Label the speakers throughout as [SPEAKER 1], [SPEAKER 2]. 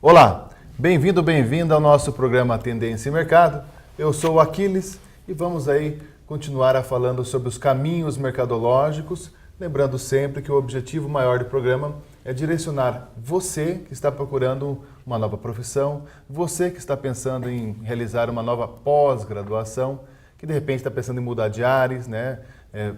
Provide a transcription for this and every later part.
[SPEAKER 1] Olá, bem-vindo ao nosso programa Tendência e Mercado. Eu sou o Aquiles e vamos aí continuar falando sobre os caminhos mercadológicos, lembrando sempre que o objetivo maior do programa é direcionar você que está procurando uma nova profissão, você que está pensando em realizar uma nova pós-graduação, que de repente está pensando em mudar de áreas, né?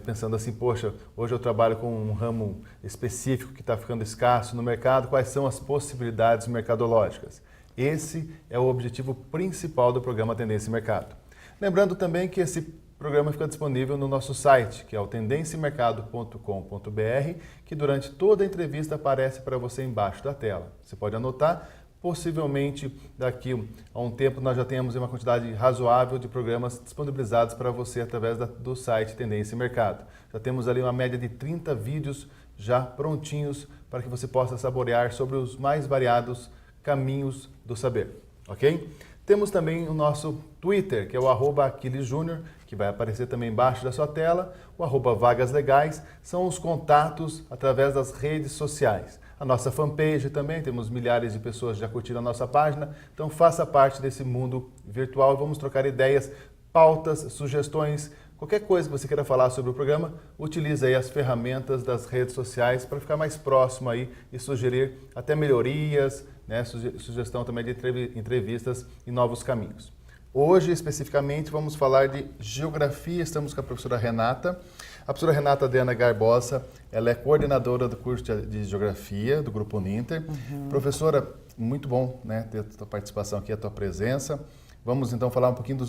[SPEAKER 1] Pensando assim, poxa, hoje eu trabalho com um ramo específico que está ficando escasso no mercado, quais são as possibilidades mercadológicas? Esse é o objetivo principal do programa Tendência e Mercado. Lembrando também que esse programa fica disponível no nosso site, que é o tendenciamercado.com.br, que durante toda a entrevista aparece para você embaixo da tela. Você pode anotar. Possivelmente, daqui a um tempo, nós já tenhamos uma quantidade razoável de programas disponibilizados para você através do site Tendência e Mercado. Já temos ali uma média de 30 vídeos já prontinhos para que você possa saborear sobre os mais variados caminhos do saber, ok? Temos também o nosso Twitter, que é o @AquilesJúnior, que vai aparecer também embaixo da sua tela. O @VagasLegais são os contatos através das redes sociais. A nossa fanpage também, temos milhares de pessoas já curtindo a nossa página, então faça parte desse mundo virtual e vamos trocar ideias, pautas, sugestões, qualquer coisa que você queira falar sobre o programa, utilize aí as ferramentas das redes sociais para ficar mais próximo aí e sugerir até melhorias, né, sugestão também de entrevistas e novos caminhos. Hoje, especificamente, vamos falar de geografia. Estamos com a professora Renata. A professora Renata Adriana Garbosa, ela é coordenadora do curso de Geografia do Grupo Uninter. Professora, muito bom, né, ter a tua participação aqui, a tua presença. Vamos então falar um pouquinho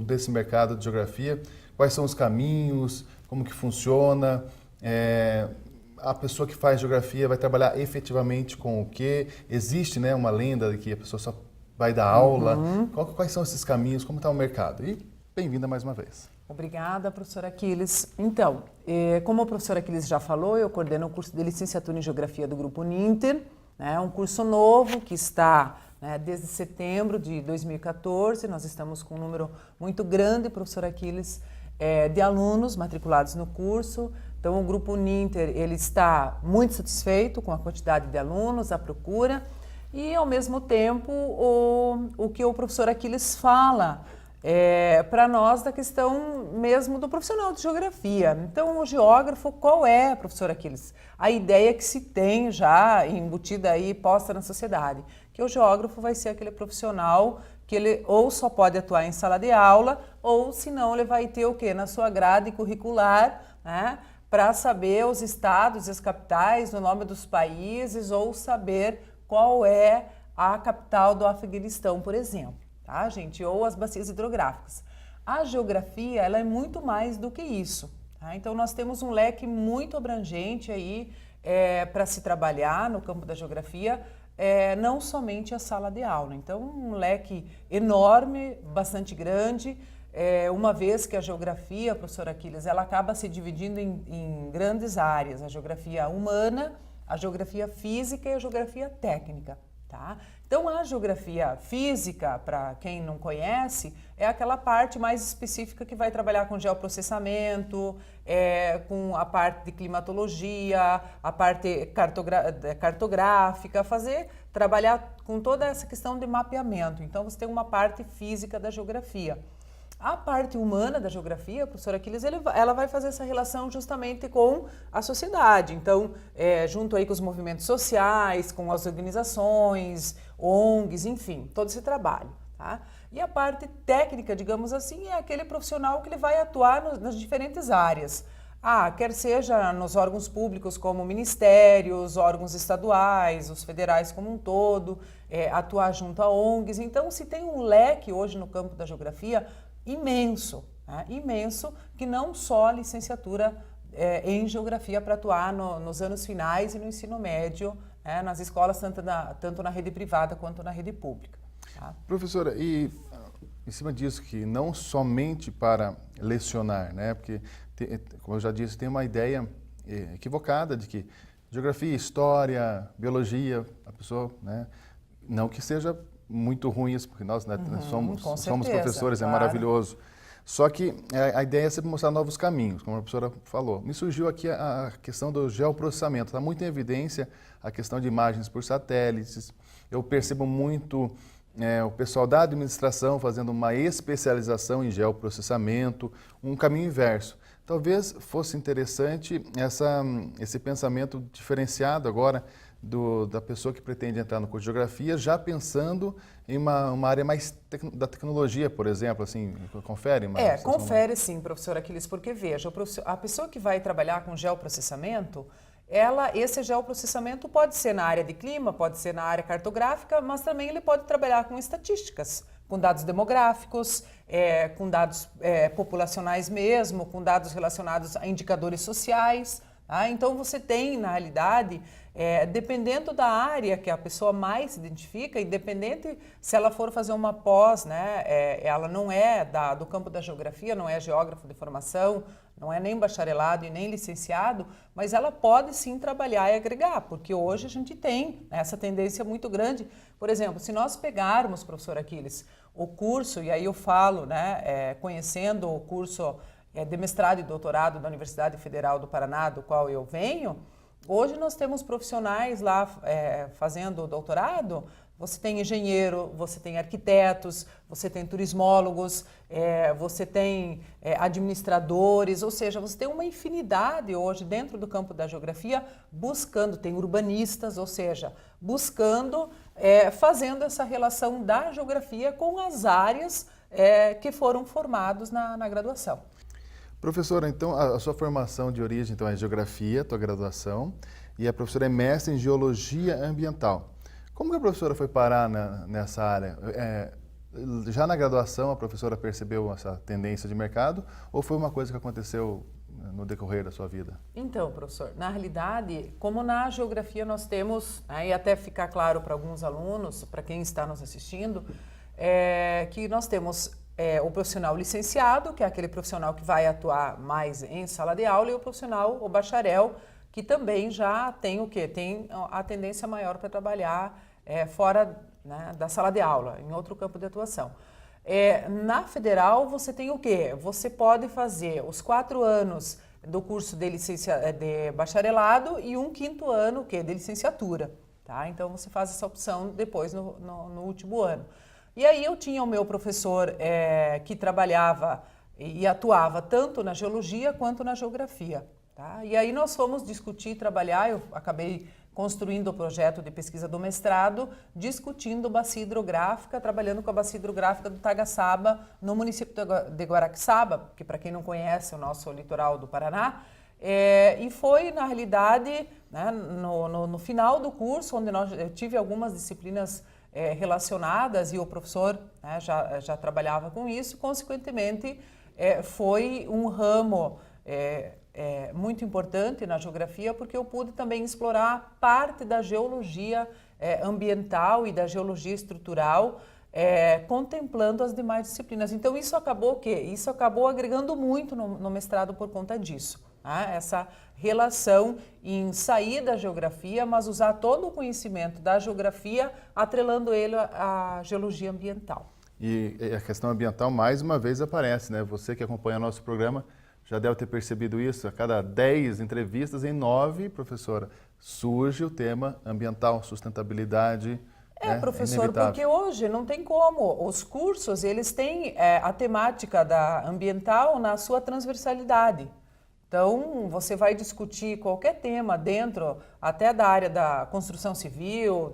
[SPEAKER 1] desse mercado de Geografia. Quais são os caminhos, como que funciona, a pessoa que faz Geografia vai trabalhar efetivamente com o quê? Existe, né, uma lenda de que a pessoa só vai dar aula. Quais são esses caminhos? Como está o mercado? E bem-vinda mais uma vez.
[SPEAKER 2] Obrigada, professora Aquiles. Então, como o professor Aquiles já falou, eu coordeno o curso de licenciatura em Geografia do Grupo Uninter, né, um curso novo que está desde setembro de 2014. Nós estamos com um número muito grande, professor Aquiles, de alunos matriculados no curso. Então, o Grupo Uninter ele está muito satisfeito com a quantidade de alunos, a procura, e, ao mesmo tempo, o que o professor Aquiles fala para nós da questão mesmo do profissional de geografia. Então, o geógrafo, qual é, professor Aquiles? A ideia que se tem já embutida aí, posta na sociedade, que o geógrafo vai ser aquele profissional que ele ou só pode atuar em sala de aula, ou se não ele vai ter o quê? Na sua grade curricular, né? Para saber os estados e as capitais, o nome dos países, ou saber qual é a capital do Afeganistão, por exemplo, tá, gente? Ou as bacias hidrográficas. A geografia, ela é muito mais do que isso, tá? Então, nós temos um leque muito abrangente aí para se trabalhar no campo da geografia, não somente a sala de aula. Então, um leque enorme, bastante grande, uma vez que a geografia, professor Aquiles, ela acaba se dividindo em grandes áreas, a geografia humana, a geografia física e a geografia técnica, tá? Então, a geografia física, para quem não conhece, é aquela parte mais específica que vai trabalhar com geoprocessamento, com a parte de climatologia, a parte cartográfica, trabalhar com toda essa questão de mapeamento. Então, você tem uma parte física da geografia. A parte humana da geografia, professor Aquiles, ela vai fazer essa relação justamente com a sociedade. Então, junto aí com os movimentos sociais, com as organizações, ONGs, enfim, todo esse trabalho, tá? E a parte técnica, digamos assim, é aquele profissional que ele vai atuar nas diferentes áreas. Quer seja nos órgãos públicos como ministérios, órgãos estaduais, os federais como um todo, atuar junto a ONGs. Então, se tem um leque hoje no campo da geografia imenso, né? Imenso, que não só a licenciatura em geografia para atuar nos anos finais e no ensino médio, nas escolas, tanto na rede privada quanto na rede pública. Tá?
[SPEAKER 1] Professora, e em cima disso, que não somente para lecionar, né? Porque, como eu já disse, tem uma ideia equivocada de que geografia, história, biologia, a pessoa, né? Não que seja muito ruim isso, porque nós, né, somos professores, claro. É maravilhoso. Só que a ideia é sempre mostrar novos caminhos, como a professora falou. Me surgiu aqui a questão do geoprocessamento. Está muito em evidência a questão de imagens por satélites. Eu percebo muito o pessoal da administração fazendo uma especialização em geoprocessamento, um caminho inverso. Talvez fosse interessante esse pensamento diferenciado agora da pessoa que pretende entrar no curso de Geografia, já pensando em uma área mais da tecnologia, por exemplo, assim, confere?
[SPEAKER 2] Confere sim, professor Aquiles, porque veja, a pessoa que vai trabalhar com geoprocessamento, esse geoprocessamento pode ser na área de clima, pode ser na área cartográfica, mas também ele pode trabalhar com estatísticas, com dados demográficos, com dados populacionais mesmo, com dados relacionados a indicadores sociais. Tá? Então você tem, na realidade, dependendo da área que a pessoa mais se identifica, independente se ela for fazer uma pós, né, ela não é do campo da geografia, não é geógrafo de formação, não é nem bacharelado e nem licenciado, mas ela pode sim trabalhar e agregar, porque hoje a gente tem essa tendência muito grande. Por exemplo, se nós pegarmos, professor Aquiles, o curso, e aí eu falo, né, conhecendo o curso de mestrado e doutorado da Universidade Federal do Paraná, do qual eu venho, hoje nós temos profissionais lá fazendo doutorado. Você tem engenheiro, você tem arquitetos, você tem turismólogos, você tem administradores, ou seja, você tem uma infinidade hoje dentro do campo da geografia tem urbanistas, ou seja, fazendo essa relação da geografia com as áreas que foram formados na graduação.
[SPEAKER 1] Professora, então, a sua formação de origem então, é Geografia, tua graduação, e a professora é mestre em Geologia Ambiental. Como que a professora foi parar nessa área? Já na graduação a professora percebeu essa tendência de mercado ou foi uma coisa que aconteceu no decorrer da sua vida?
[SPEAKER 2] Então, professor, na realidade, como na geografia nós temos, e até ficar claro para alguns alunos, para quem está nos assistindo, que nós temos o profissional licenciado, que é aquele profissional que vai atuar mais em sala de aula, e o bacharel, que também já tem o quê? Tem a tendência maior para trabalhar fora, né, da sala de aula, em outro campo de atuação. Na federal, você tem o quê? Você pode fazer os 4 anos do curso de bacharelado e um 5º ano de licenciatura. Tá? Então, você faz essa opção depois no último ano. E aí eu tinha o meu professor que trabalhava e atuava tanto na geologia quanto na geografia. Tá? E aí nós fomos discutir, trabalhar, eu acabei construindo o projeto de pesquisa do mestrado, discutindo bacia hidrográfica, trabalhando com a bacia hidrográfica do Tagaçaba, no município de Guaraqueçaba, que para quem não conhece, é o nosso litoral do Paraná, e foi, na realidade, né, no final do curso, onde eu tive algumas disciplinas relacionadas e o professor, né, já trabalhava com isso, consequentemente, foi um ramo muito importante na geografia, porque eu pude também explorar parte da geologia ambiental e da geologia estrutural, contemplando as demais disciplinas. Então isso acabou o quê? Isso acabou agregando muito no mestrado por conta disso. Né? Essa relação em sair da geografia, mas usar todo o conhecimento da geografia, atrelando ele à geologia ambiental.
[SPEAKER 1] E a questão ambiental mais uma vez aparece, né? Você que acompanha nosso programa já deve ter percebido isso. A cada 10 entrevistas, em 9, professora, surge o tema ambiental, sustentabilidade. Né?
[SPEAKER 2] Professor, porque hoje não tem como. Os cursos, eles têm a temática da ambiental na sua transversalidade. Então, você vai discutir qualquer tema dentro, até da área da construção civil,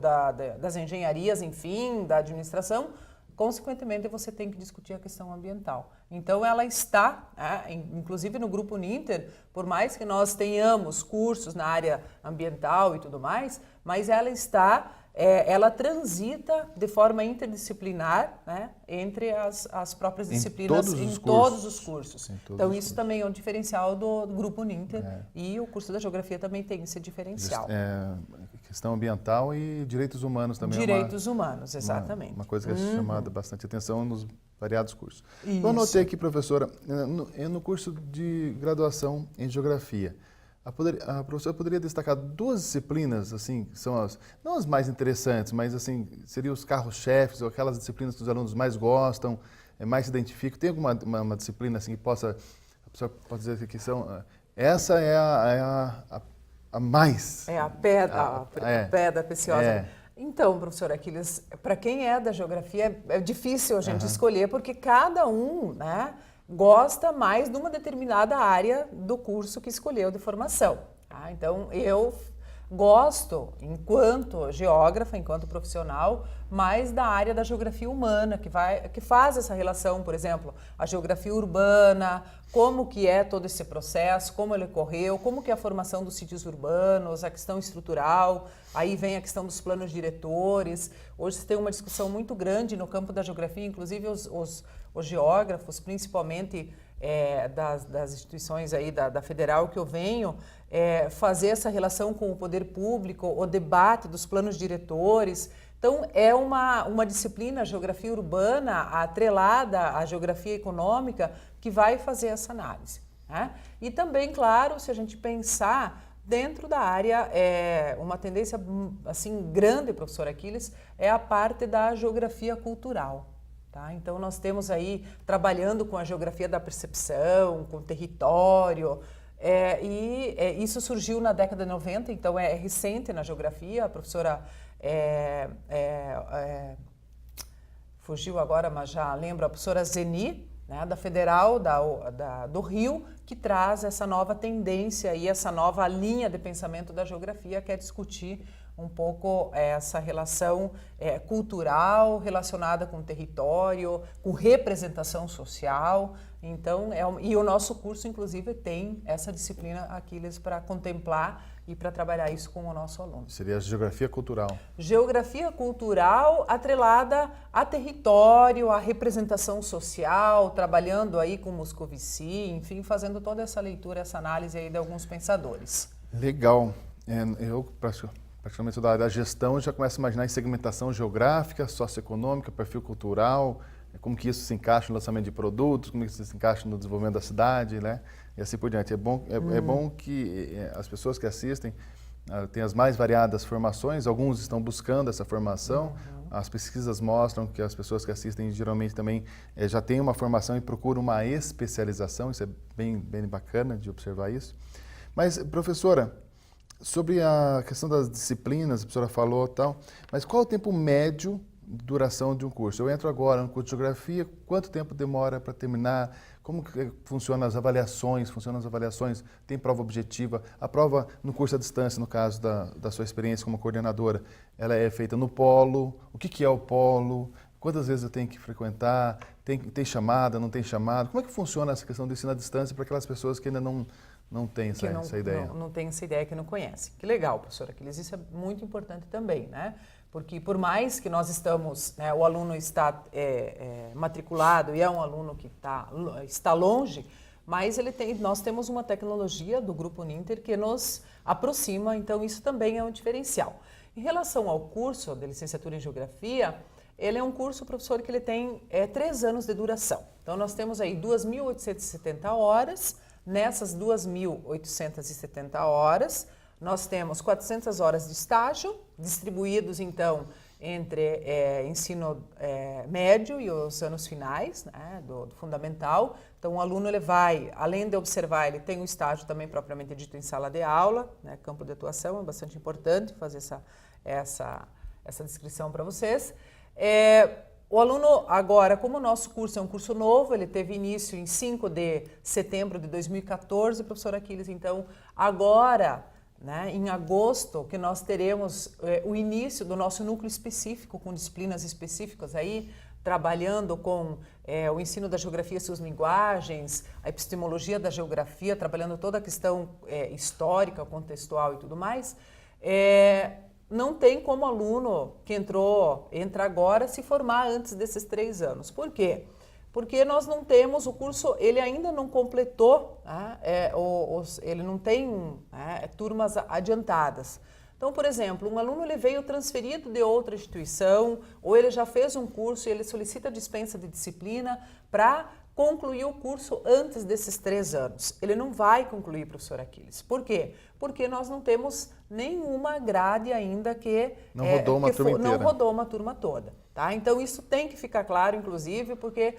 [SPEAKER 2] das engenharias, enfim, da administração. Consequentemente, você tem que discutir a questão ambiental. Então, ela está, inclusive no Grupo Ninter, por mais que nós tenhamos cursos na área ambiental e tudo mais, mas ela transita de forma interdisciplinar, né, entre as próprias disciplinas em todos os cursos. Então, isso também é um diferencial do Grupo Ninter e o curso da Geografia também tem esse diferencial.
[SPEAKER 1] Questão ambiental e direitos humanos também.
[SPEAKER 2] Direitos humanos, exatamente.
[SPEAKER 1] Uma coisa que é chamada bastante atenção nos variados cursos. Então, anotei aqui, professora, no curso de graduação em Geografia, a professora poderia destacar 2 disciplinas, assim, que são não as mais interessantes, mas assim, seriam os carros-chefes ou aquelas disciplinas que os alunos mais gostam, mais se identificam? Tem alguma uma disciplina assim que a pessoa pode dizer que são... Essa é a mais...
[SPEAKER 2] É a pedra preciosa.
[SPEAKER 1] É.
[SPEAKER 2] Então, professor Aquiles, para quem é da geografia, é difícil a gente escolher, porque cada um, né, gosta mais de uma determinada área do curso que escolheu de formação. Tá? Então, eu gosto, enquanto geógrafa, enquanto profissional, mais da área da geografia humana, que faz essa relação, por exemplo, a geografia urbana, como que é todo esse processo, como ele ocorreu, como que é a formação dos sítios urbanos, a questão estrutural, aí vem a questão dos planos diretores. Hoje se tem uma discussão muito grande no campo da geografia, inclusive os geógrafos, principalmente das instituições aí da federal que eu venho, fazer essa relação com o poder público, o debate dos planos diretores. Então, é uma disciplina, a geografia urbana, atrelada à geografia econômica, que vai fazer essa análise. Né? E também, claro, se a gente pensar dentro da área, uma tendência assim grande, professor Aquiles, é a parte da geografia cultural. Tá? Então, nós temos aí, trabalhando com a geografia da percepção, com o território, isso surgiu na década de 90, então é recente na geografia. A professora fugiu agora, mas já lembro, a professora Zeni, né, da Federal do Rio, que traz essa nova tendência e essa nova linha de pensamento da geografia, que é discutir um pouco essa relação cultural relacionada com o território, com representação social. Então, e o nosso curso, inclusive, tem essa disciplina, Aquiles, para contemplar e para trabalhar isso com o nosso aluno.
[SPEAKER 1] Seria a geografia cultural. Geografia
[SPEAKER 2] cultural atrelada a território, a representação social, trabalhando aí com Moscovici, enfim, fazendo toda essa leitura, essa análise aí de alguns pensadores.
[SPEAKER 1] Legal. Eu praticamente toda a área da gestão já começo a imaginar em segmentação geográfica, socioeconômica, perfil cultural, como que isso se encaixa no lançamento de produtos, como que isso se encaixa no desenvolvimento da cidade, né? E assim por diante. É bom que as pessoas que assistem têm as mais variadas formações, alguns estão buscando essa formação, as pesquisas mostram que as pessoas que assistem geralmente também já têm uma formação e procuram uma especialização, isso é bem bacana de observar isso. Mas, professora, sobre a questão das disciplinas, a professora falou e tal, mas qual é o tempo médio de duração de um curso? Eu entro agora no curso de geografia, quanto tempo demora para terminar? Como que funcionam as avaliações? Tem prova objetiva? A prova no curso à distância, no caso da sua experiência como coordenadora, ela é feita no polo? O que é o polo? Quantas vezes eu tenho que frequentar? Tem chamada, não tem chamada? Como é que funciona essa questão do ensino à distância para aquelas pessoas que ainda não tem essa ideia?
[SPEAKER 2] Não tem essa ideia, que não conhece. Que legal, professora Aquiles, isso é muito importante também, né? Porque por mais que nós estamos, né, o aluno está matriculado e é um aluno que está longe, mas nós temos uma tecnologia do Grupo Uninter que nos aproxima, então isso também é um diferencial. Em relação ao curso de licenciatura em Geografia, ele é um curso, professor, que ele tem 3 anos de duração. Então nós temos aí 2.870 horas. Nessas 2.870 horas, nós temos 400 horas de estágio, distribuídos, então, entre ensino médio e os anos finais, né, do fundamental. Então, o aluno, ele vai, além de observar, ele tem um estágio também propriamente dito em sala de aula, né, campo de atuação, é bastante importante fazer essa descrição para vocês. O aluno, agora, como o nosso curso é um curso novo, ele teve início em 5 de setembro de 2014, professor Aquiles, então, agora, né, em agosto, que nós teremos o início do nosso núcleo específico, com disciplinas específicas aí, trabalhando com o ensino da geografia e suas linguagens, a epistemologia da geografia, trabalhando toda a questão histórica, contextual e tudo mais, não tem como aluno que entra agora se formar antes desses 3 anos. Por quê? Porque nós não temos o curso, ele ainda não completou, ele não tem turmas adiantadas. Então, por exemplo, um aluno ele veio transferido de outra instituição ou ele já fez um curso e ele solicita dispensa de disciplina para concluir o curso antes desses 3 anos. Ele não vai concluir, professor Aquiles. Por quê? Porque nós não temos nenhuma grade ainda que
[SPEAKER 1] não rodou uma turma inteira.
[SPEAKER 2] Não rodou uma turma toda. Tá? Então isso tem que ficar claro, inclusive, porque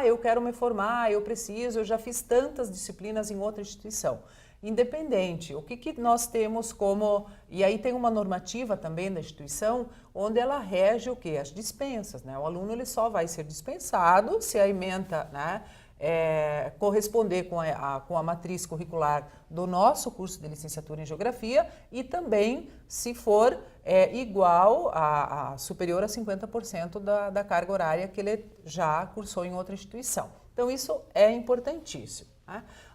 [SPEAKER 2] eu quero me formar, eu preciso, eu já fiz tantas disciplinas em outra instituição. Independente, o que nós temos como... E aí tem uma normativa também da instituição, onde ela rege o quê? As dispensas, né? O aluno ele só vai ser dispensado se a ementa, né, corresponder com a matriz curricular do nosso curso de licenciatura em Geografia e também se for igual superior a 50% da carga horária que ele já cursou em outra instituição. Então isso é importantíssimo.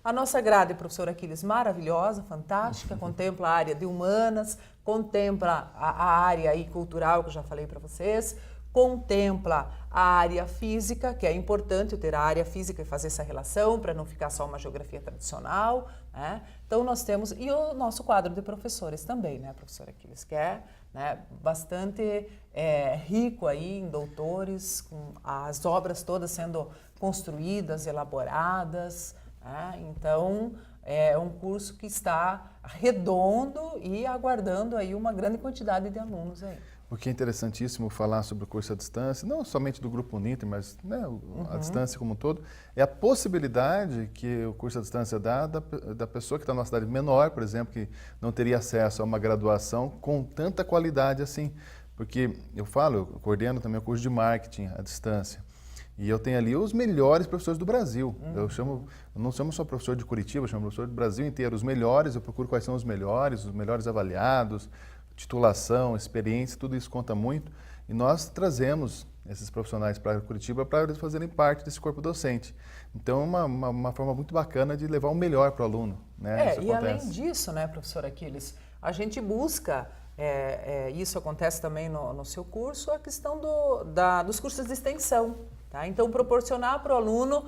[SPEAKER 2] A nossa grade, professor Aquiles, maravilhosa, fantástica, contempla a área de humanas, contempla a área aí cultural, que eu já falei para vocês, contempla a área física, que é importante eu ter a área física e fazer essa relação, para não ficar só uma geografia tradicional, né? Então nós temos, e o nosso quadro de professores também, né, professor Aquiles, que é, né, bastante rico aí em doutores, com as obras todas sendo construídas, elaboradas. Então, é um curso que está redondo e aguardando aí uma grande quantidade de alunos aí.
[SPEAKER 1] O que é interessantíssimo falar sobre o curso à distância, não somente do Grupo Uninter, mas, né, a distância como um todo, é a possibilidade que o curso à distância dá da pessoa que está numa cidade menor, por exemplo, que não teria acesso a uma graduação com tanta qualidade assim. Porque eu coordeno também o curso de marketing à distância. E eu tenho ali os melhores professores do Brasil. Eu não chamo só professor de Curitiba, eu chamo professor do Brasil inteiro. Os melhores, eu procuro quais são os melhores avaliados, titulação, experiência, tudo isso conta muito. E nós trazemos esses profissionais para Curitiba para eles fazerem parte desse corpo docente. Então, é uma forma muito bacana de levar o melhor para o aluno. Né?
[SPEAKER 2] E além disso, né, professor Aquiles, a gente busca... isso acontece também no seu curso, a questão dos cursos de extensão. Tá? Então, proporcionar para o aluno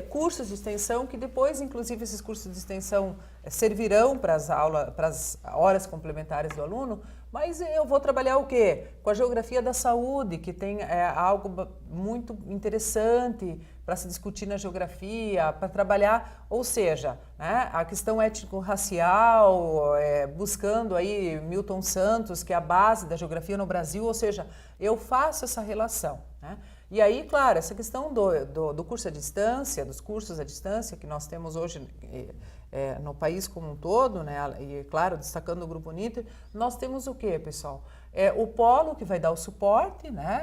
[SPEAKER 2] cursos de extensão que depois, inclusive, esses cursos de extensão servirão para as horas complementares do aluno, mas eu vou trabalhar o quê? Com a geografia da saúde, que tem algo muito interessante para se discutir na geografia, para trabalhar, ou seja, né, a questão étnico-racial, buscando aí Milton Santos, que é a base da geografia no Brasil, ou seja, eu faço essa relação, né? E aí, claro, essa questão do curso à distância, dos cursos à distância que nós temos hoje no país como um todo, né, e claro, destacando o Grupo Uninter, nós temos o quê, pessoal? O polo que vai dar o suporte, né,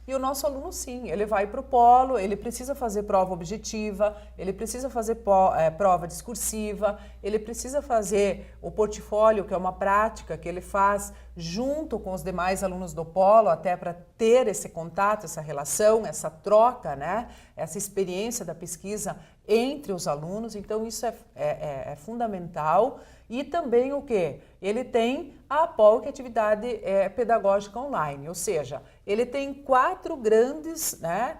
[SPEAKER 2] e o nosso aluno sim, ele vai para o polo, ele precisa fazer prova objetiva, ele precisa fazer prova discursiva, ele precisa fazer o portfólio, que é uma prática que ele faz junto com os demais alunos do polo, até para ter esse contato, essa relação, essa troca, né, essa experiência da pesquisa entre os alunos. Então isso é fundamental. E também o quê? Ele tem a APOL, que é atividade pedagógica online, ou seja, ele tem 4 grandes, né,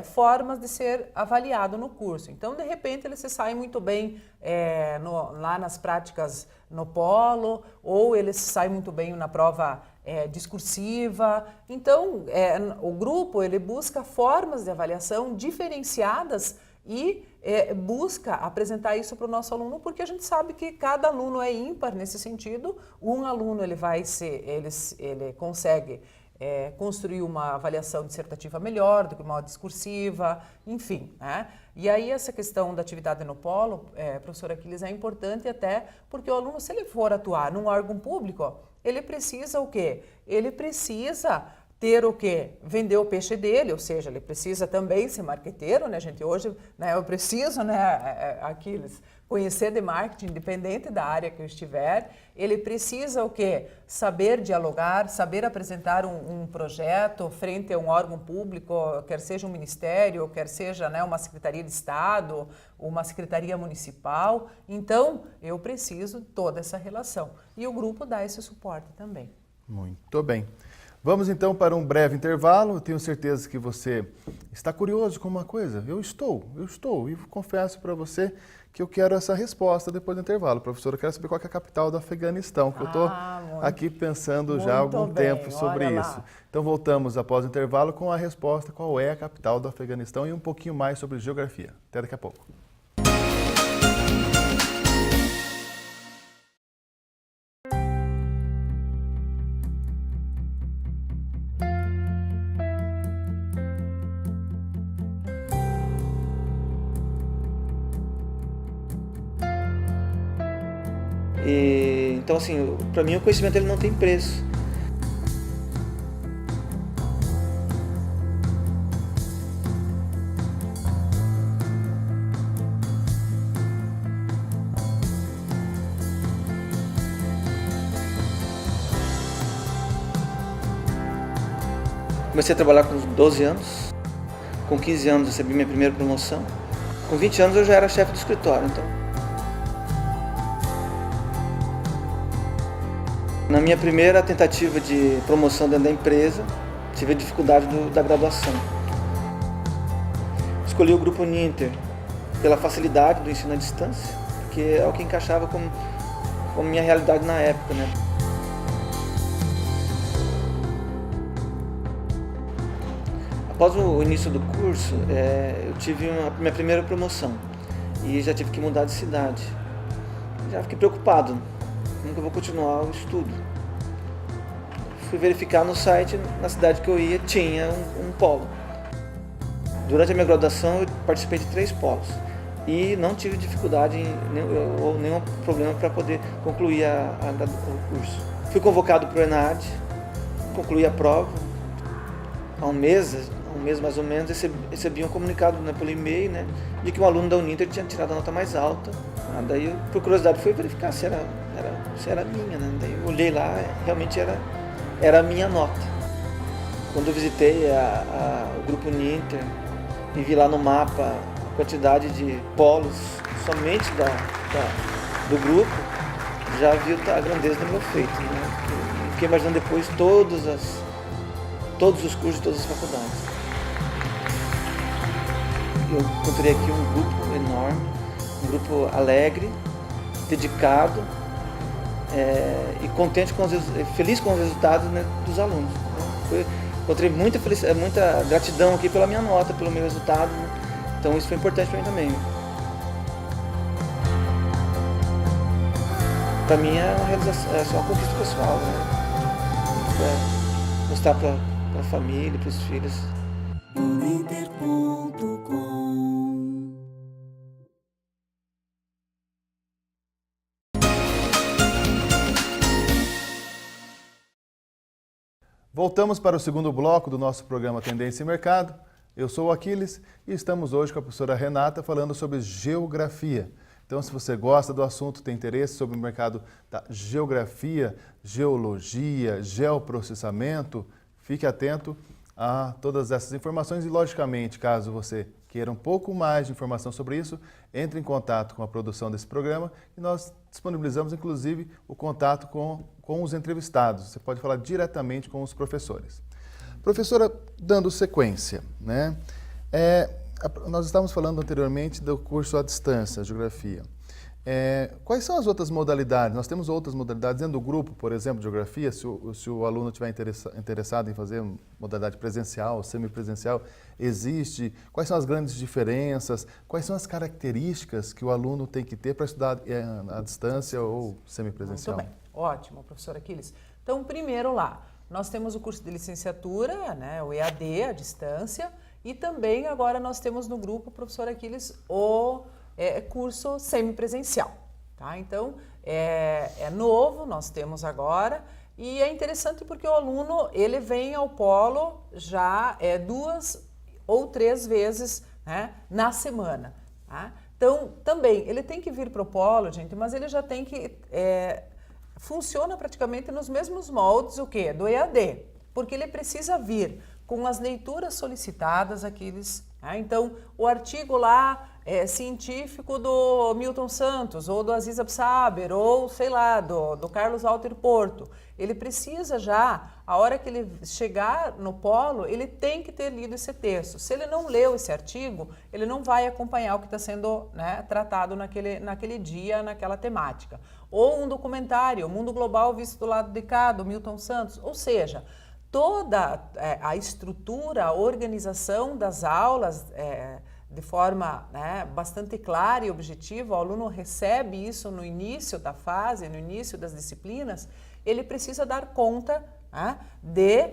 [SPEAKER 2] formas de ser avaliado no curso. Então, de repente, ele se sai muito bem lá nas práticas no polo, ou ele se sai muito bem na prova discursiva. Então, o grupo ele busca formas de avaliação diferenciadas e busca apresentar isso para o nosso aluno, porque a gente sabe que cada aluno é ímpar nesse sentido. Um aluno ele consegue construir uma avaliação dissertativa melhor do que uma discursiva, enfim, né? E aí essa questão da atividade no polo, professor Aquiles, é importante até porque o aluno, se ele for atuar num órgão público, ele precisa o quê? Ele precisa ter o quê? Vender o peixe dele, ou seja, ele precisa também ser marqueteiro, né, gente? Hoje, né, eu preciso, né, Aquiles, conhecer de marketing, independente da área que eu estiver. Ele precisa o quê? Saber dialogar, saber apresentar um projeto frente a um órgão público, quer seja um ministério, quer seja, né, uma secretaria de Estado, uma secretaria municipal. Então, eu preciso de toda essa relação. E o grupo dá esse suporte também.
[SPEAKER 1] Muito bem. Vamos então para um breve intervalo. Eu tenho certeza que você está curioso com uma coisa. Eu estou. E confesso para você que eu quero essa resposta depois do intervalo. Professora, eu quero saber qual é a capital do Afeganistão, que eu estou aqui pensando já há algum tempo sobre isso. Então voltamos após o intervalo com a resposta qual é a capital do Afeganistão e um pouquinho mais sobre geografia. Até daqui a pouco.
[SPEAKER 3] Então, assim, para mim o conhecimento ele não tem preço. Comecei a trabalhar com 12 anos, com 15 anos recebi minha primeira promoção, com 20 anos eu já era chefe do escritório, então. Na minha primeira tentativa de promoção dentro da empresa, tive a dificuldade da graduação. Escolhi o Grupo Ninter pela facilidade do ensino à distância, porque é o que encaixava com minha realidade na época, né? Após o início do curso, eu tive minha primeira promoção e já tive que mudar de cidade. Já fiquei preocupado. Como que eu vou continuar o estudo? Fui verificar no site, na cidade que eu ia, tinha um polo. Durante a minha graduação, eu participei de 3 polos e não tive dificuldade ou nenhum problema para poder concluir o curso. Fui convocado para o ENAD, concluí a prova. Há um mês mais ou menos, recebi um comunicado, né, pelo e-mail, né, de que um aluno da Uninter tinha tirado a nota mais alta. Daí, por curiosidade, fui verificar se era minha, né? Daí eu olhei lá, realmente era a minha nota. Quando eu visitei o Grupo Ninter e vi lá no mapa a quantidade de polos somente do grupo, já vi a grandeza do meu feito, né? Fiquei imaginando depois todos os cursos, todas as faculdades. Eu encontrei aqui um grupo enorme, um grupo alegre, dedicado e contente feliz com os resultados, né, dos alunos. Encontrei muita felicidade, muita gratidão aqui pela minha nota, pelo meu resultado, né? Então isso foi importante para mim também. Para mim é uma realização, é só uma conquista pessoal, né? Mostrar para a família, para os filhos.
[SPEAKER 1] Voltamos para o segundo bloco do nosso programa Tendência e Mercado. Eu sou o Aquiles e estamos hoje com a professora Renata falando sobre geografia. Então, se você gosta do assunto, tem interesse sobre o mercado da geografia, geologia, geoprocessamento, fique atento a todas essas informações e, logicamente, caso você queira um pouco mais de informação sobre isso, entre em contato com a produção desse programa e nós disponibilizamos, inclusive, o contato com os entrevistados. Você pode falar diretamente com os professores. Professora, dando sequência, né? Nós estávamos falando anteriormente do curso à distância, geografia. Quais são as outras modalidades? Nós temos outras modalidades dentro do grupo, por exemplo, de geografia, se o aluno estiver interessado em fazer modalidade presencial, semipresencial, existe? Quais são as grandes diferenças? Quais são as características que o aluno tem que ter para estudar à distância ou semipresencial?
[SPEAKER 2] Muito bem, ótimo, professor Aquiles. Então, primeiro lá, nós temos o curso de licenciatura, né, o EAD, à distância, e também agora nós temos no grupo, professor Aquiles, o curso semipresencial, tá? Então, é novo, nós temos agora, e é interessante porque o aluno, ele vem ao polo já 2 ou 3 vezes, né, na semana, tá? Então, também, ele tem que vir para o polo, gente, mas ele já tem que... funciona praticamente nos mesmos moldes, o quê? Do EAD, porque ele precisa vir com as leituras solicitadas, aqueles... Então, o artigo lá científico do Milton Santos, ou do Aziz Absaber, ou sei lá, do Carlos Walter Porto. Ele precisa já, a hora que ele chegar no polo, ele tem que ter lido esse texto. Se ele não leu esse artigo, ele não vai acompanhar o que está sendo, né, tratado naquele dia, naquela temática. Ou um documentário, O Mundo Global Visto do Lado de Cá, do Milton Santos. Ou seja, toda a estrutura, a organização das aulas, de forma, né, bastante clara e objetiva, o aluno recebe isso no início da fase, no início das disciplinas, ele precisa dar conta, né, de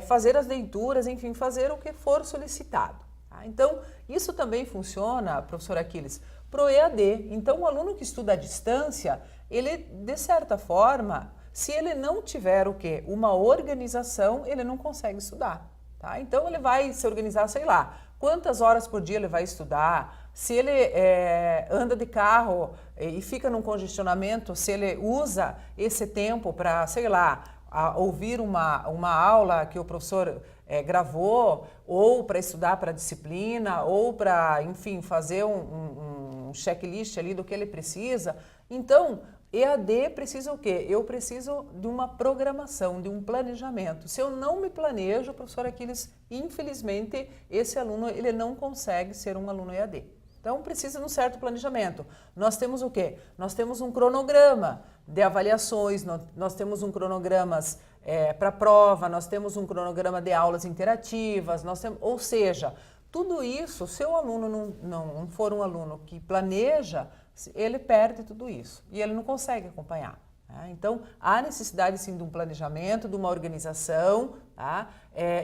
[SPEAKER 2] fazer as leituras, enfim, fazer o que for solicitado. Tá? Então, isso também funciona, professor Aquiles, para o EAD. Então, o aluno que estuda à distância, ele, de certa forma, se ele não tiver o quê? Uma organização, ele não consegue estudar. Tá? Então, ele vai se organizar, sei lá, quantas horas por dia ele vai estudar, se ele anda de carro e fica num congestionamento, se ele usa esse tempo para, sei lá, ouvir uma aula que o professor gravou, ou para estudar para a disciplina, ou para, enfim, fazer um checklist ali do que ele precisa. Então, EAD precisa o quê? Eu preciso de uma programação, de um planejamento. Se eu não me planejo, professor Aquiles, infelizmente, esse aluno ele não consegue ser um aluno EAD. Então, precisa de um certo planejamento. Nós temos o quê? Nós temos um cronograma de avaliações, nós temos um cronograma para prova, nós temos um cronograma de aulas interativas, ou seja, tudo isso, se o aluno não for um aluno que planeja, ele perde tudo isso e ele não consegue acompanhar. Tá? Então, há necessidade sim de um planejamento, de uma organização. Tá?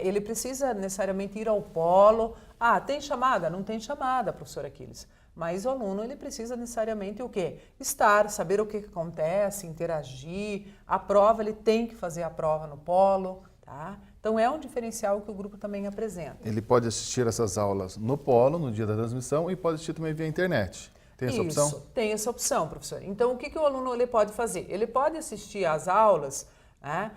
[SPEAKER 2] Ele precisa necessariamente ir ao polo. Ah, tem chamada? Não tem chamada, professor Aquiles. Mas o aluno ele precisa necessariamente o quê? Estar, saber o que acontece, interagir. A prova, ele tem que fazer a prova no polo. Tá? Então, é um diferencial que o grupo também apresenta.
[SPEAKER 1] Ele pode assistir essas aulas no polo, no dia da transmissão, e pode assistir também via internet. Tem essa opção?
[SPEAKER 2] Isso, tem essa opção, professor. Então, o que o aluno ele pode fazer? Ele pode assistir às aulas, né,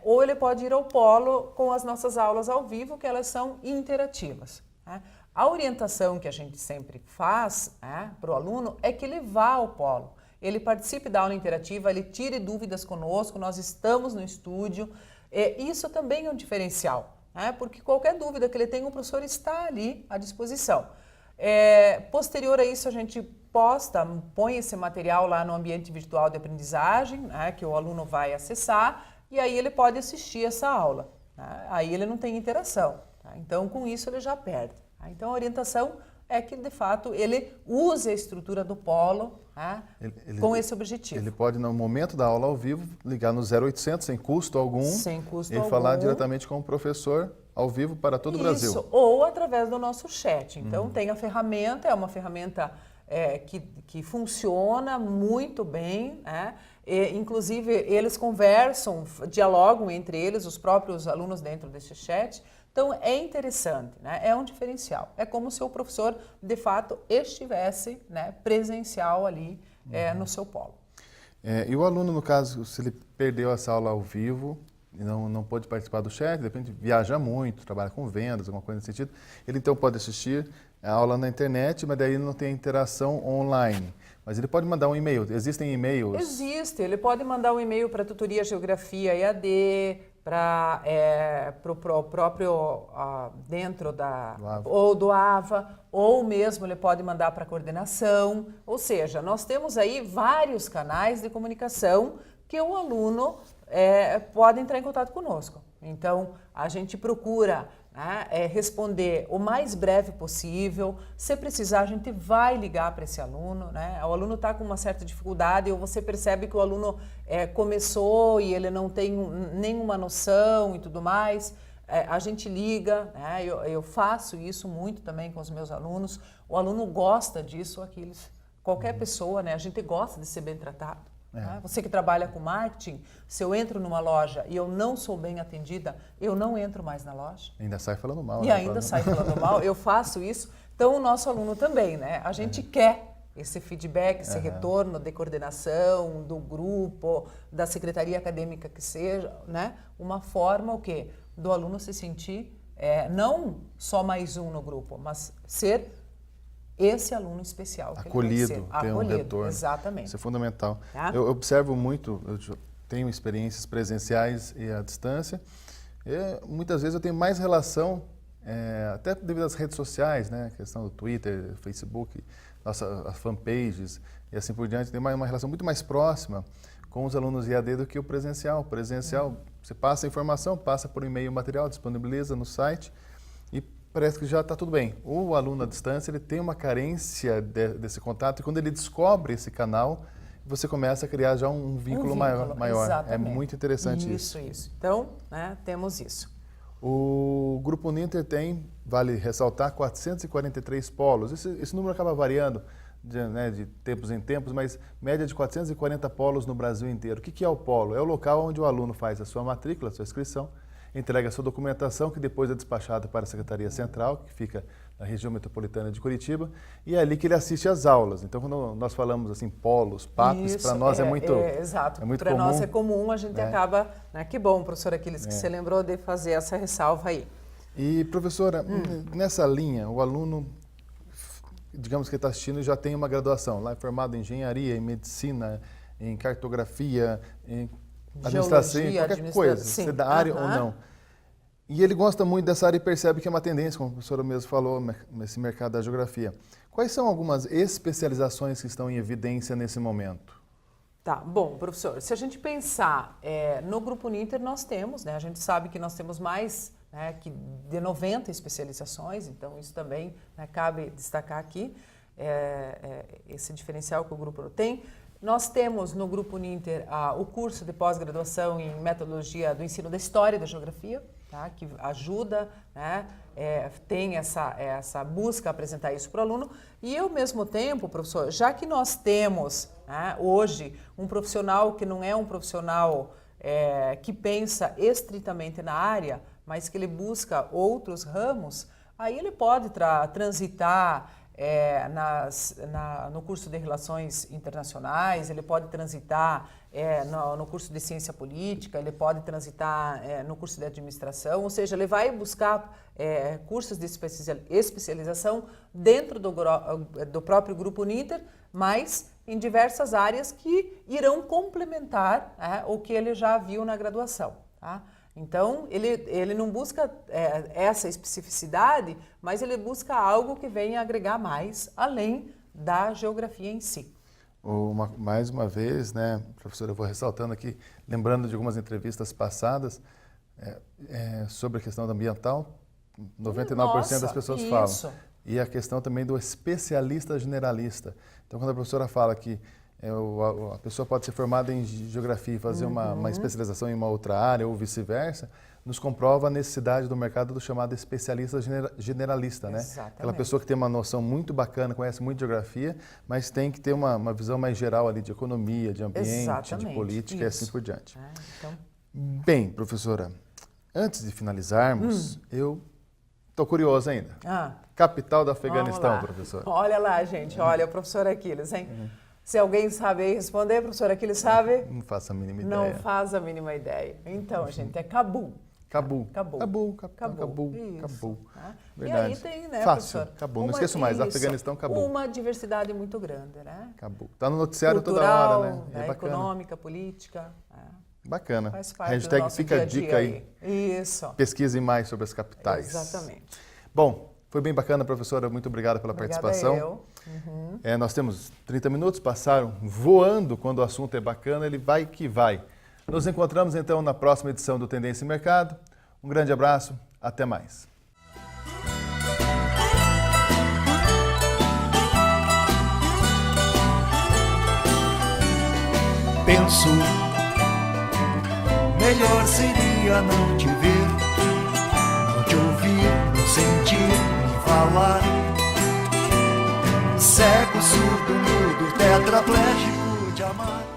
[SPEAKER 2] ou ele pode ir ao polo com as nossas aulas ao vivo, que elas são interativas. Né? A orientação que a gente sempre faz, né, para o aluno é que ele vá ao polo. Ele participe da aula interativa, ele tire dúvidas conosco, nós estamos no estúdio. Isso também é um diferencial, né, porque qualquer dúvida que ele tenha, o professor está ali à disposição. Posterior a isso, a gente põe esse material lá no ambiente virtual de aprendizagem, né, que o aluno vai acessar, e aí ele pode assistir essa aula. Né? Aí ele não tem interação. Tá? Então, com isso, ele já perde. Tá? Então, a orientação é que, de fato, ele use a estrutura do polo, né, com esse objetivo.
[SPEAKER 1] Ele pode, no momento da aula ao vivo, ligar no 0800, sem custo algum, e falar diretamente com o professor ao vivo para todo o Brasil.
[SPEAKER 2] Isso, ou através do nosso chat. Então, tem a ferramenta, é uma ferramenta que funciona muito bem, né? Inclusive, eles conversam, dialogam entre eles, os próprios alunos dentro desse chat. Então, é interessante, né? É um diferencial. É como se o professor, de fato, estivesse, né, presencial ali no seu polo.
[SPEAKER 1] E o aluno, no caso, se ele perdeu essa aula ao vivo e não pôde participar do chat, de repente viaja muito, trabalha com vendas, alguma coisa nesse sentido, ele então pode assistir a aula na internet, mas daí não tem interação online. Mas ele pode mandar um e-mail. Existem e-mails?
[SPEAKER 2] Existe. Ele pode mandar um e-mail para a tutoria Geografia EAD, para o próprio dentro do AVA, ou mesmo ele pode mandar para a coordenação. Ou seja, nós temos aí vários canais de comunicação que o aluno pode entrar em contato conosco. Então, a gente procura, né, responder o mais breve possível. Se precisar, a gente vai ligar para esse aluno. Né? O aluno está com uma certa dificuldade ou você percebe que o aluno começou e ele não tem nenhuma noção e tudo mais. A gente liga, né? Eu faço isso muito também com os meus alunos. O aluno gosta disso, qualquer pessoa, né? A gente gosta de ser bem tratado. Né? Você que trabalha com marketing, se eu entro numa loja e eu não sou bem atendida, eu não entro mais na loja.
[SPEAKER 1] Ainda sai falando mal.
[SPEAKER 2] E ainda sai falando mal, eu faço isso. Então, o nosso aluno também, né? A gente quer esse feedback, esse retorno de coordenação, do grupo, da secretaria acadêmica que seja, né? Uma forma, o quê? Do aluno se sentir, não só mais um no grupo, mas ser esse aluno especial. Que
[SPEAKER 1] acolhido,
[SPEAKER 2] ele vai ser.
[SPEAKER 1] ter um retorno.
[SPEAKER 2] Exatamente.
[SPEAKER 1] Isso é fundamental.
[SPEAKER 2] Tá?
[SPEAKER 1] Eu observo muito, eu tenho experiências presenciais e à distância. Muitas vezes eu tenho mais relação, até devido às redes sociais, né? A questão do Twitter, Facebook, as fanpages e assim por diante, tem uma relação muito mais próxima com os alunos IAD do que o presencial. O presencial, você passa a informação, passa por e-mail o material, disponibiliza no site e parece que já está tudo bem. O aluno à distância, ele tem uma carência desse contato e quando ele descobre esse canal, você começa a criar já um vínculo maior.
[SPEAKER 2] Exatamente.
[SPEAKER 1] É muito interessante
[SPEAKER 2] isso. Então, né, temos isso.
[SPEAKER 1] O Grupo Uninter tem, vale ressaltar, 443 polos. Esse número acaba variando de tempos em tempos, mas média de 440 polos no Brasil inteiro. O que é o polo? É o local onde o aluno faz a sua matrícula, a sua inscrição, entrega a sua documentação, que depois é despachada para a Secretaria Central, que fica na região metropolitana de Curitiba, e é ali que ele assiste às aulas. Então, quando nós falamos assim, polos, PAPs, para nós é muito
[SPEAKER 2] exato.
[SPEAKER 1] muito
[SPEAKER 2] para
[SPEAKER 1] comum.
[SPEAKER 2] nós é comum, a gente acaba... Né, que bom, professor Aquiles, que você lembrou de fazer essa ressalva aí.
[SPEAKER 1] E, professora, nessa linha, o aluno, digamos que está assistindo, já tem uma graduação, lá é formado em engenharia, em medicina, em cartografia, em administração, qualquer coisa, se é da área ou não. E ele gosta muito dessa área e percebe que é uma tendência, como a professora mesmo falou, nesse mercado da geografia. Quais são algumas especializações que estão em evidência nesse momento?
[SPEAKER 2] Tá, bom, professor, se a gente pensar no Grupo Uninter, nós temos, né, a gente sabe que nós temos mais que de 90 especializações, então isso também cabe destacar aqui, esse diferencial que o grupo tem. Nós temos no Grupo Uninter o curso de pós-graduação em metodologia do ensino da história e da geografia, tá, que ajuda, tem essa busca a apresentar isso para o aluno. E ao mesmo tempo, professor, já que nós temos hoje um profissional que não é um profissional que pensa estritamente na área, mas que ele busca outros ramos, aí ele pode transitar no curso de Relações Internacionais, ele pode transitar no curso de Ciência Política, ele pode transitar no curso de Administração, ou seja, ele vai buscar cursos de especialização dentro do próprio Grupo Uninter, mas em diversas áreas que irão complementar o que ele já viu na graduação, tá? Então, ele não busca essa especificidade, mas ele busca algo que venha agregar mais, além da geografia em si.
[SPEAKER 1] Mais uma vez, né, professora, eu vou ressaltando aqui, lembrando de algumas entrevistas passadas sobre a questão ambiental, 99% das pessoas falam. E a questão também do especialista generalista. Então, quando a professora fala que a pessoa pode ser formada em geografia e fazer uma especialização em uma outra área ou vice-versa, nos comprova a necessidade do mercado do chamado especialista generalista, né?
[SPEAKER 2] Exatamente.
[SPEAKER 1] Aquela pessoa que tem uma noção muito bacana, conhece muito de geografia, mas tem que ter uma visão mais geral ali de economia, de ambiente, de política e assim por diante. Bem, professora, antes de finalizarmos, eu estou curioso ainda. Capital do Afeganistão, professor.
[SPEAKER 2] Olha lá, gente, olha o professor Aquiles, hein? Se alguém sabe aí responder, professor Aquiles sabe?
[SPEAKER 1] Não faço a mínima ideia.
[SPEAKER 2] Não faz a mínima ideia. Então, gente, é Cabul.
[SPEAKER 1] Cabul.
[SPEAKER 2] E aí tem, né,
[SPEAKER 1] fácil,
[SPEAKER 2] professor?
[SPEAKER 1] Cabul. Não esqueço mais, Afeganistão, Cabul.
[SPEAKER 2] Uma diversidade muito grande, né?
[SPEAKER 1] Cabul. Está no noticiário
[SPEAKER 2] cultural,
[SPEAKER 1] toda hora, né? É bacana.
[SPEAKER 2] Econômica, política.
[SPEAKER 1] Bacana.
[SPEAKER 2] Faz parte
[SPEAKER 1] Hashtag
[SPEAKER 2] do nosso
[SPEAKER 1] fica a
[SPEAKER 2] dia
[SPEAKER 1] dica
[SPEAKER 2] aí.
[SPEAKER 1] Isso. Pesquisem mais sobre as capitais.
[SPEAKER 2] Exatamente.
[SPEAKER 1] Bom, foi bem bacana, professora. Muito obrigado pela participação.
[SPEAKER 2] Eu.
[SPEAKER 1] Nós temos 30 minutos, passaram voando. Quando o assunto é bacana, ele vai que vai. Nos encontramos, então, na próxima edição do Tendência em Mercado. Um grande abraço. Até mais.
[SPEAKER 4] Penso, melhor seria não te ver, não te ouvir, não sentir, nem falar. Cego, surdo, mudo, tetraplégico de amar.